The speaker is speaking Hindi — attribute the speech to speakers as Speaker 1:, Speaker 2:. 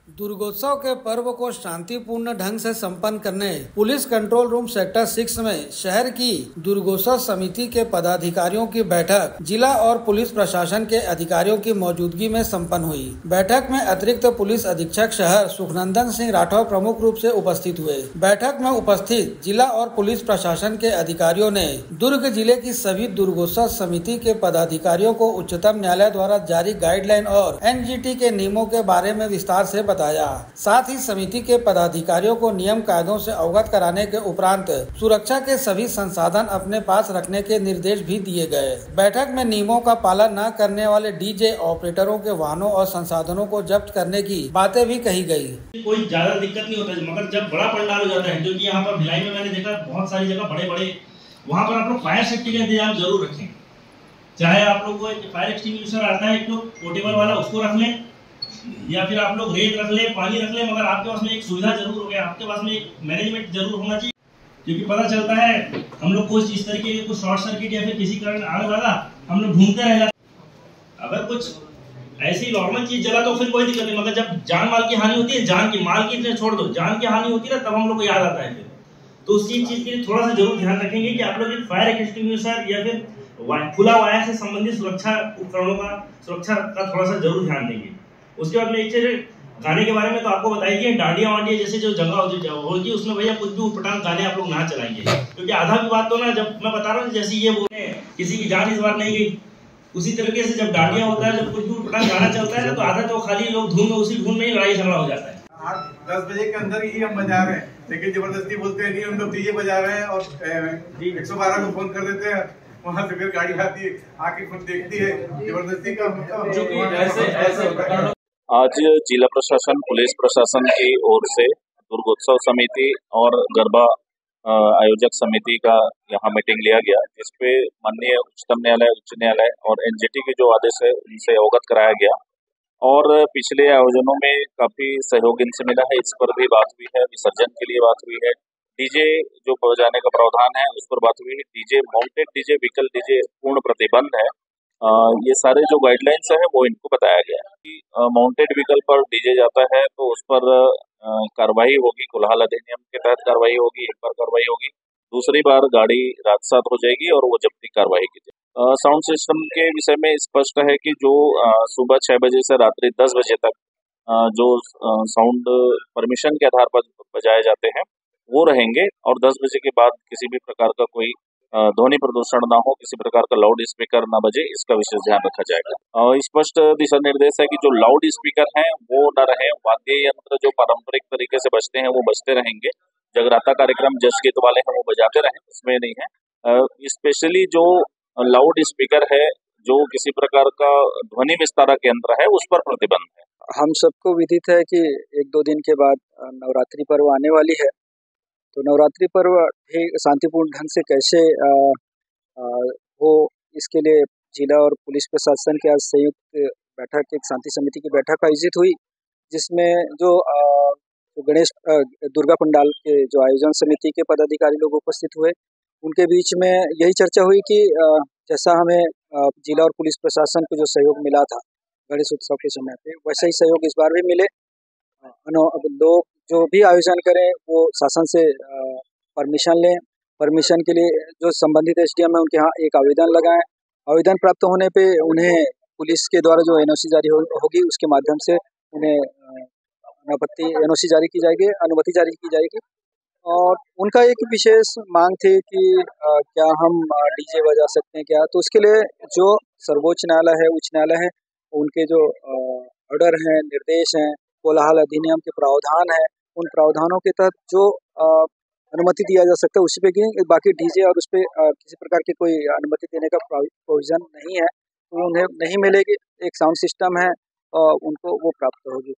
Speaker 1: दुर्गोत्सव के पर्व को शांतिपूर्ण ढंग से संपन्न करने पुलिस कंट्रोल रूम सेक्टर 6 में शहर की दुर्गोत्सव समिति के पदाधिकारियों की बैठक जिला और पुलिस प्रशासन के अधिकारियों की मौजूदगी में संपन्न हुई। बैठक में अतिरिक्त पुलिस अधीक्षक शहर सुखनंदन सिंह राठौर प्रमुख रूप से उपस्थित हुए। बैठक में उपस्थित जिला और पुलिस प्रशासन के अधिकारियों ने दुर्ग जिले की सभी दुर्गोत्सव समिति के पदाधिकारियों को उच्चतम न्यायालय द्वारा जारी गाइडलाइन और एनजीटी के नियमों के बारे में विस्तार से बताया। साथ ही समिति के पदाधिकारियों को नियम कायदों से अवगत कराने के उपरांत सुरक्षा के सभी संसाधन अपने पास रखने के निर्देश भी दिए गए। बैठक में नियमों का पालन न करने वाले डीजे ऑपरेटरों के वाहनों और संसाधनों को जब्त करने की बातें भी कही गई।
Speaker 2: कोई ज्यादा दिक्कत नहीं होता, मगर जब बड़ा पंडाल हो जाता है, क्योंकि यहाँ पर भिलाई में मैंने देखा बहुत सारी जगह बड़े वहाँ पर आप लोग फायर सेफ्टी का इंतजाम जरूर रखें। चाहे आप लोग को फायर एक्सटिंग्विशर आता है एक तो पोर्टेबल वाला, उसको रख लें, या फिर आप लोग रेत रख ले, पानी रख ले, मगर आपके पास में एक सुविधा जरूर हो गया, आपके पास में एक मैनेजमेंट जरूर होना चाहिए। क्योंकि पता चलता है हम लोग कुछ इस तरीके के कुछ शॉर्ट सर्किट या फिर किसी कारण आग लगा, हम लोग ढूंढते रह जाते। अगर कुछ ऐसी नॉर्मल चीज जला तो फिर कोई दिक्कत नहीं, मगर जब जान माल की हानि होती है, जान की माल की छोड़ दो, जान की हानि होती है ना, तब हम लोग को याद आता है। फिर तो उस चीज के लिए थोड़ा सा जरूर ध्यान रखेंगे कि आप लोग एक फायर एक्सटिंग्विशर या फिर खुला वायर से संबंधित सुरक्षा उपकरणों का सुरक्षा का थोड़ा सा जरूर ध्यान देंगे। उसके बाद में एक चीज गाने के बारे में तो आपको बताइए, डांडिया वांडिया जैसे जो जगह होगी उसमें भैया कुछ भी उठपटांग गाने आप लोग ना चलाएंगे। क्योंकि आधा भी बात तो ना, जब मैं बता रहा हूँ जैसे ये बोले किसी की जान इस बार नहीं गई, उसी तरीके से जब डांडिया होता है, जब कुछ भी उठपटांग गाना चलता है ना, तो आधा तो खाली लोग धुन में उसी धुन में ही लड़ाई झगड़ा हो जाता है।
Speaker 3: 8-10 बजे के अंदर ही हम बजा रहे हैं, लेकिन जबरदस्ती बोलते हैं नहीं हम लोग डीजे बजा रहे हैं, और 112 को फोन कर देते हैं, वहाँ से फिर गाड़ी आती है आके खुद देखती है, जबरदस्ती का मतलब।
Speaker 4: आज जिला प्रशासन पुलिस प्रशासन की ओर से दुर्गोत्सव समिति और गरबा आयोजक समिति का यहाँ मीटिंग लिया गया, जिसपे माननीय उच्चतम न्यायालय, उच्च न्यायालय और एनजीटी के जो आदेश है उनसे अवगत कराया गया। और पिछले आयोजनों में काफी सहयोग इनसे मिला है, इस पर भी बात हुई है, विसर्जन के लिए बात हुई है, डीजे जो बजाने का प्रावधान है उस पर बात हुई है, DJ mounted DJ vehicle DJ पूर्ण प्रतिबंध है। ये सारे जो गाइडलाइंस है वो इनको बताया गया है कि माउंटेड व्हीकल पर डीजे जाता है तो उस पर कार्रवाई होगी, कुल्हाड़ अधिनियम के तहत कार्रवाई होगी, एक बार कार्रवाई होगी, दूसरी बार गाड़ी राजसात हो जाएगी और वो जब्ती कार्रवाई की जाएगी। साउंड सिस्टम के विषय में स्पष्ट है कि जो सुबह 6 बजे से रात्रि 10 बजे तक जो साउंड परमिशन के आधार पर बजाए जाते हैं वो रहेंगे, और 10 बजे के बाद किसी भी प्रकार का कोई ध्वनि प्रदूषण ना हो, किसी प्रकार का लाउड स्पीकर ना बजे, इसका विशेष ध्यान रखा जाएगा। स्पष्ट दिशा निर्देश है कि जो लाउड स्पीकर हैं वो न रहे, वाद्य यंत्र जो पारंपरिक तरीके से बजते हैं वो बजते रहेंगे, जगराता कार्यक्रम जस गीत वाले हैं वो बजाते रहें, इसमें नहीं है। स्पेशली जो लाउड स्पीकर है, जो किसी प्रकार का ध्वनि विस्तारक यंत्र है, उस पर प्रतिबंध है।
Speaker 5: हम सबको विदित है कि 1-2 दिन के बाद नवरात्रि पर्व आने वाली है, तो नवरात्रि पर्व शांतिपूर्ण ढंग से कैसे हो, इसके लिए जिला और पुलिस प्रशासन के आज संयुक्त बैठक, एक शांति समिति की बैठक आयोजित हुई, जिसमें जो गणेश दुर्गा पंडाल के जो आयोजन समिति के पदाधिकारी लोग उपस्थित हुए, उनके बीच में यही चर्चा हुई कि जैसा हमें जिला और पुलिस प्रशासन को जो सहयोग मिला था गणेश उत्सव के समय पे, वैसा ही सहयोग इस बार भी मिले। लोग जो भी आयोजन करें वो शासन से परमिशन लें, परमिशन के लिए जो संबंधित एसडीएम है उनके यहाँ एक आवेदन लगाएं, आवेदन प्राप्त होने पे उन्हें पुलिस के द्वारा जो एनओसी जारी होगी उसके माध्यम से उन्हें एनओसी जारी की जाएगी, अनुमति जारी की जाएगी। और उनका एक विशेष मांग थी कि क्या हम डीजे बजा सकते हैं क्या, तो उसके लिए जो सर्वोच्च न्यायालय है, उच्च न्यायालय है, उनके जो ऑर्डर हैं, निर्देश हैं, कोलाहल अधिनियम के प्रावधान है, उन प्रावधानों के तहत जो अनुमति दिया जा सकता है उसी पे की, बाकी डीजे और उस पे किसी प्रकार की कोई अनुमति देने का प्रोविजन नहीं है, तो उन्हें नहीं मिलेगी। एक साउंड सिस्टम है, उनको वो प्राप्त होगी।